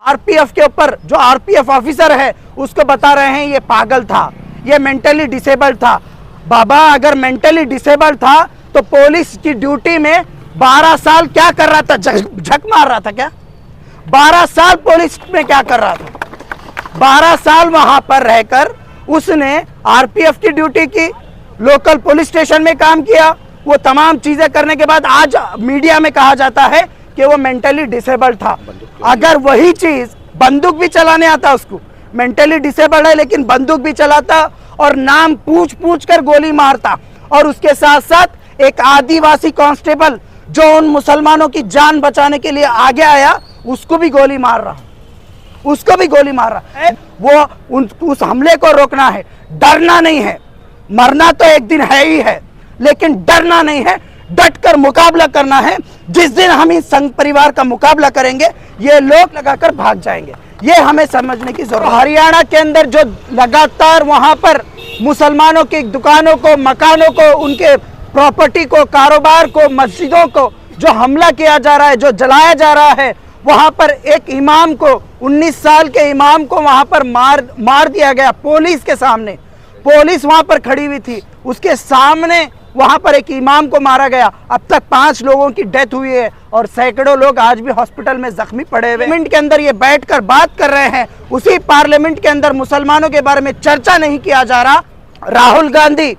RPF के ऊपर जो आरपीएफ ऑफिसर है उसको बता रहे हैं ये पागल था, ये मेंटली डिसेबल्ड था। बाबा अगर मेंटली डिसेबल्ड था तो पुलिस की ड्यूटी में 12 साल क्या कर रहा था? झक मार रहा था क्या? 12 साल पुलिस में क्या कर रहा था? 12 साल वहां पर रहकर उसने आरपीएफ की ड्यूटी की, लोकल पुलिस स्टेशन में काम किया। वो तमाम चीजें करने के बाद आज मीडिया में कहा जाता है कि वो मेंटली डिसेबल्ड था। अगर वही चीज, बंदूक भी चलाने आता उसको, मेंटली डिसेबल्ड है लेकिन बंदूक भी चलाता और नाम पूछ पूछ कर गोली मारता, और उसके साथ साथ एक आदिवासी कांस्टेबल जो उन मुसलमानों की जान बचाने के लिए आगे आया उसको भी गोली मार रहा, उसको भी गोली मार रहा है। वो उस हमले को रोकना है, डरना नहीं है। मरना तो एक दिन है ही है, लेकिन डरना नहीं है, डट कर मुकाबला करना है। जिस दिन हम इस संघ परिवार का मुकाबला करेंगे ये लोग लगाकर भाग जाएंगे, ये हमें समझने की जरूरत है। हरियाणा के अंदर जो लगातार वहां पर मुसलमानों की दुकानों को, मकानों को, उनके प्रॉपर्टी को, कारोबार को, मस्जिदों को जो हमला किया जा रहा है, जो जलाया जा रहा है, वहां पर एक इमाम को, 19 साल के इमाम को वहां पर मार दिया गया पुलिस के सामने। पुलिस वहां पर खड़ी हुई थी, उसके सामने वहां पर एक इमाम को मारा गया। अब तक 5 लोगों की डेथ हुई है और सैकड़ों लोग आज भी हॉस्पिटल में जख्मी पड़े हुए। पार्लियामेंट के अंदर ये बैठकर बात कर रहे हैं, उसी पार्लियामेंट के अंदर मुसलमानों के बारे में चर्चा नहीं किया जा रहा। राहुल गांधी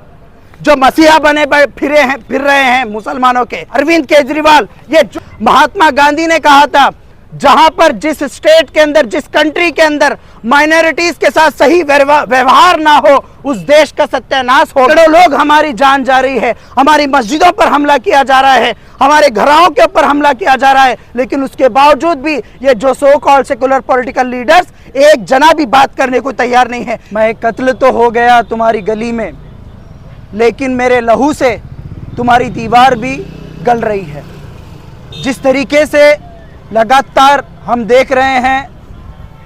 जो मसीहा बने फिर रहे हैं मुसलमानों के, अरविंद केजरीवाल, ये महात्मा गांधी ने कहा था जहां पर जिस स्टेट के अंदर, जिस कंट्री के अंदर माइनॉरिटीज के साथ सही व्यवहार ना हो उस देश का सत्यानाश हो। लोग हमारी जान जा रही है, हमारी मस्जिदों पर हमला किया जा रहा है, हमारे घरों के ऊपर हमला किया जा रहा है, लेकिन उसके बावजूद भी ये जो so called secular political leaders एक जना भी बात करने को तैयार नहीं है। मैं कत्ल तो हो गया तुम्हारी गली में, लेकिन मेरे लहू से तुम्हारी दीवार भी गल रही है। जिस तरीके से लगातार हम देख रहे हैं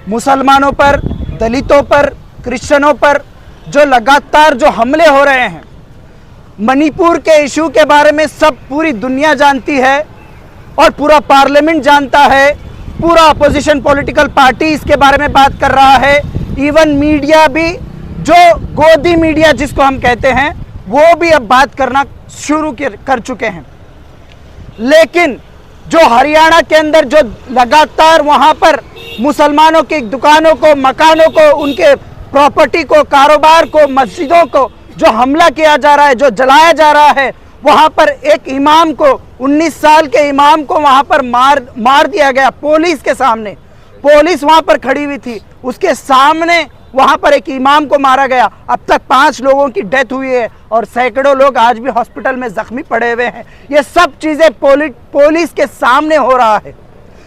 मुसलमानों पर, दलितों पर, क्रिश्चियनों पर जो लगातार जो हमले हो रहे हैं, मणिपुर के इशू के बारे में सब पूरी दुनिया जानती है और पूरा पार्लियामेंट जानता है, पूरा अपोजिशन पॉलिटिकल पार्टी इसके बारे में बात कर रहा है। इवन मीडिया भी, जो गोदी मीडिया जिसको हम कहते हैं, वो भी अब बात करना शुरू कर चुके हैं। लेकिन जो हरियाणा के अंदर जो लगातार वहां पर मुसलमानों की दुकानों को, मकानों को, उनके प्रॉपर्टी को, कारोबार को, मस्जिदों को जो हमला किया जा रहा है, जो जलाया जा रहा है, वहां पर एक इमाम को, 19 साल के इमाम को वहां पर मार दिया गया पुलिस के सामने। पुलिस वहां पर खड़ी हुई थी, उसके सामने वहां पर एक इमाम को मारा गया। अब तक 5 लोगों की डेथ हुई है और सैकड़ों लोग आज भी हॉस्पिटल में जख्मी पड़े हुए हैं। ये सब चीजें पुलिस के सामने हो रहा है।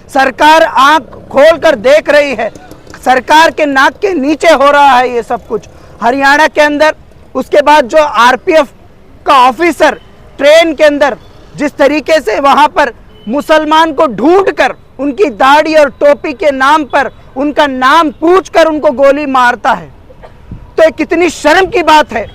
सरकार आंख खोलकर देख रही है, सरकार के नाक के नीचे हो रहा है ये सब कुछ हरियाणा के अंदर। उसके बाद जो आरपीएफ का ऑफिसर ट्रेन के अंदर जिस तरीके से वहां पर मुसलमान को ढूंढकर उनकी दाढ़ी और टोपी के नाम पर उनका नाम पूछकर उनको गोली मारता है, तो कितनी शर्म की बात है,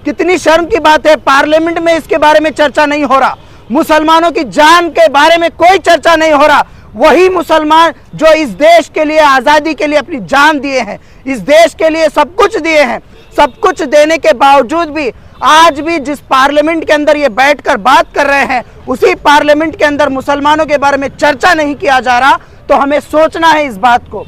कितनी शर्म की बात है। पार्लियामेंट में इसके बारे में चर्चा नहीं हो रहा, मुसलमानों की जान के बारे में कोई चर्चा नहीं हो रहा। वही मुसलमान जो इस देश के लिए, आजादी के लिए अपनी जान दिए हैं, इस देश के लिए सब कुछ दिए हैं, सब कुछ देने के बावजूद भी आज भी जिस पार्लियामेंट के अंदर ये बैठकर बात कर रहे हैं, उसी पार्लियामेंट के अंदर मुसलमानों के बारे में चर्चा नहीं किया जा रहा। तो हमें सोचना है इस बात को,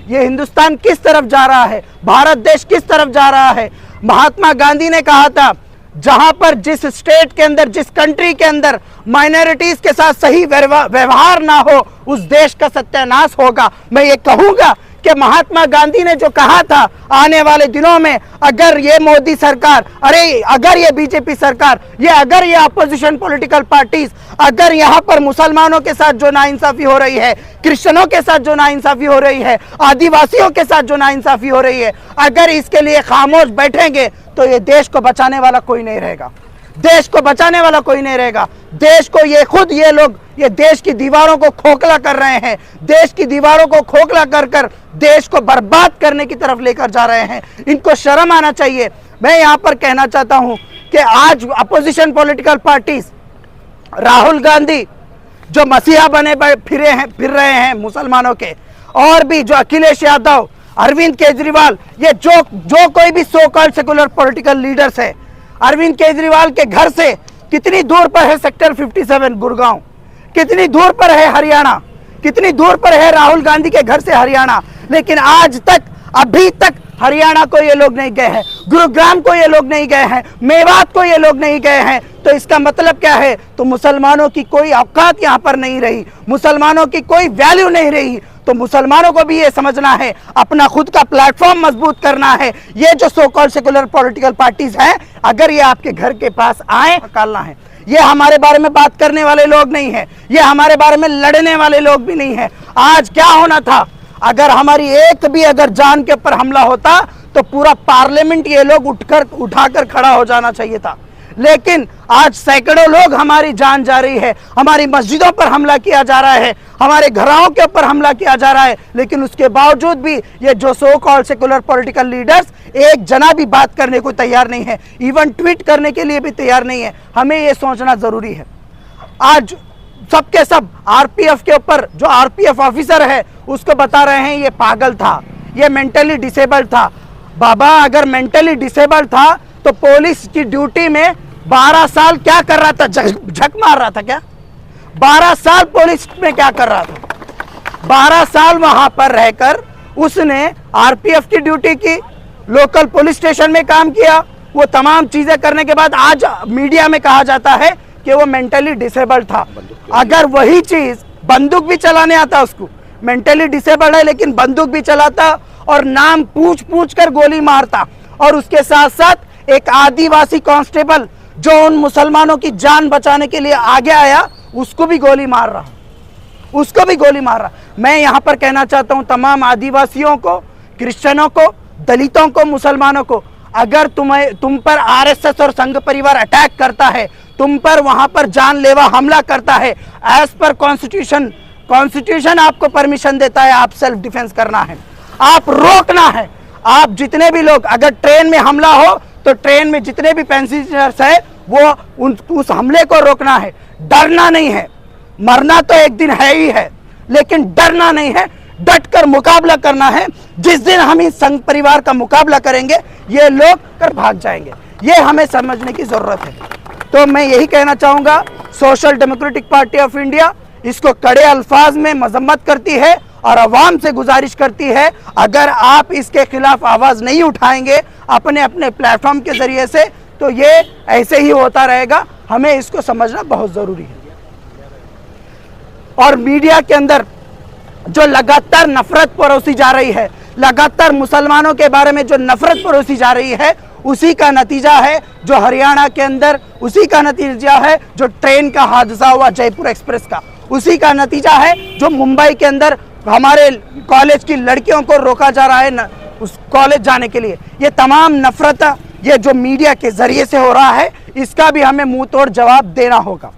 ये हिंदुस्तान किस तरफ जा रहा है, भारत देश किस तरफ जा रहा है। महात्मा गांधी ने कहा था जहां पर जिस स्टेट के अंदर, जिस कंट्री के अंदर माइनॉरिटीज के साथ सही व्यवहार ना हो उस देश का सत्यानाश होगा। मैं ये कहूंगा कि महात्मा गांधी ने जो कहा था आने वाले दिनों में अगर ये मोदी सरकार, अगर ये बीजेपी सरकार, अगर ये अपोजिशन पॉलिटिकल पार्टीज, अगर यहाँ पर मुसलमानों के साथ जो नाइंसाफी हो रही है, क्रिश्चियनों के साथ जो नाइंसाफी हो रही है, आदिवासियों के साथ जो नाइंसाफी हो रही है, अगर इसके लिए खामोश बैठेंगे तो ये देश को बचाने वाला कोई नहीं रहेगा, देश को बचाने वाला कोई नहीं रहेगा। देश को ये लोग ये देश की दीवारों को खोखला कर रहे हैं, देश की दीवारों को खोखला कर कर देश को बर्बाद करने की तरफ लेकर जा रहे हैं। इनको शर्म आना चाहिए। मैं यहाँ पर कहना चाहता हूँ कि आज opposition political parties, Rahul Gandhi जो मसीहा बने फिर रहे हैं मुसलमानों के, और भी जो अखिलेश यादव, अरविंद केजरीवाल, ये जो कोई भी so called secular political leaders है, अरविंद केजरीवाल के घर से कितनी दूर पर है सेक्टर 57 गुड़गांव, कितनी दूर पर है हरियाणा, कितनी दूर पर है राहुल गांधी के घर से हरियाणा, लेकिन आज तक अभी तक हरियाणा को ये लोग नहीं गए हैं, गुरुग्राम को ये लोग नहीं गए हैं, मेवात को ये लोग नहीं गए हैं। तो इसका मतलब क्या है? तो मुसलमानों की कोई औकात यहाँ पर नहीं रही, मुसलमानों की कोई वैल्यू नहीं रही। तो मुसलमानों को भी ये समझना है, अपना खुद का प्लेटफॉर्म मजबूत करना है। ये जो so called secular political parties हैं, अगर ये आपके घर के पास आए, निकालना है। ये हमारे बारे में बात करने वाले लोग नहीं है, ये हमारे बारे में लड़ने वाले लोग भी नहीं है। आज क्या होना था, अगर हमारी एक भी अगर जान के ऊपर हमला होता तो पूरा पार्लियामेंट ये लोग उठाकर खड़ा हो जाना चाहिए था। लेकिन आज सैकड़ों लोग, हमारी जान जा रही है, हमारी मस्जिदों पर हमला किया जा रहा है, हमारे घरों के ऊपर हमला किया जा रहा है, लेकिन उसके बावजूद भी ये जो so called secular political leaders एक जना भी बात करने को तैयार नहीं है, इवन ट्वीट करने के लिए भी तैयार नहीं है। हमें ये सोचना जरूरी है। आज सबके सब आरपीएफ के ऊपर, जो आरपीएफ ऑफिसर है उसको बता रहे हैं ये पागल था, ये मेंटली डिसेबल्ड था। बाबा अगर मेंटली डिसेबल्ड था तो पुलिस की ड्यूटी में 12 साल क्या कर रहा था? झक मार रहा था क्या? 12 साल पुलिस में क्या कर रहा था? 12 साल वहां पर रहकर उसने आरपीएफ की ड्यूटी की, लोकल पुलिस स्टेशन में काम किया। वो तमाम चीजें करने के बाद आज मीडिया में कहा जाता है कि वो मेंटली डिसेबल्ड था। अगर वही चीज, बंदूक भी चलाने आता उसको, मेंटली डिसेबल्ड है लेकिन बंदूक भी चलाता और नाम पूछ कर गोली मारता, और उसके साथ साथ एक आदिवासी कांस्टेबल जो उन मुसलमानों की जान बचाने के लिए आगे आया, उसको भी गोली मार रहा, उसको भी गोली मार रहा। मैं यहाँ पर कहना चाहता हूँ तमाम आदिवासियों को, क्रिश्चियनों को, दलितों को, मुसलमानों को, अगर तुम पर आरएसएस और संघ परिवार अटैक करता है, तुम पर वहां पर जानलेवा हमला करता है, एज पर कॉन्स्टिट्यूशन आपको परमिशन देता है, आप सेल्फ डिफेंस करना है, आप रोकना है। आप जितने भी लोग, अगर ट्रेन में हमला हो तो ट्रेन में जितने भी पैसेंजर्स है वो उस हमले को रोकना है, डरना नहीं है। मरना तो एक दिन है ही है, लेकिन डरना नहीं है, डट कर मुकाबला करना है। जिस दिन हम इस संघ परिवार का मुकाबला करेंगे, ये लोग कर भाग जाएंगे। ये हमें समझने की जरूरत है। तो मैं यही कहना चाहूंगा, social democratic party of India इसको कड़े अल्फाज में मजम्मत करती है और अवाम से गुजारिश करती है, अगर आप इसके खिलाफ आवाज नहीं उठाएंगे अपने अपने प्लेटफॉर्म के जरिए से, तो ये ऐसे ही होता रहेगा। हमें इसको समझना बहुत जरूरी है। और मीडिया के अंदर जो लगातार नफरत परोसी जा रही है, लगातार मुसलमानों के बारे में जो नफरत परोसी जा रही है, उसी का नतीजा है जो हरियाणा के अंदर, उसी का नतीजा है जो ट्रेन का हादसा हुआ जयपुर एक्सप्रेस का, उसी का नतीजा है जो मुंबई के अंदर हमारे कॉलेज की लड़कियों को रोका जा रहा है उस कॉलेज जाने के लिए। ये तमाम नफरत, ये जो मीडिया के जरिए से हो रहा है, इसका भी हमें मुंह तोड़ जवाब देना होगा।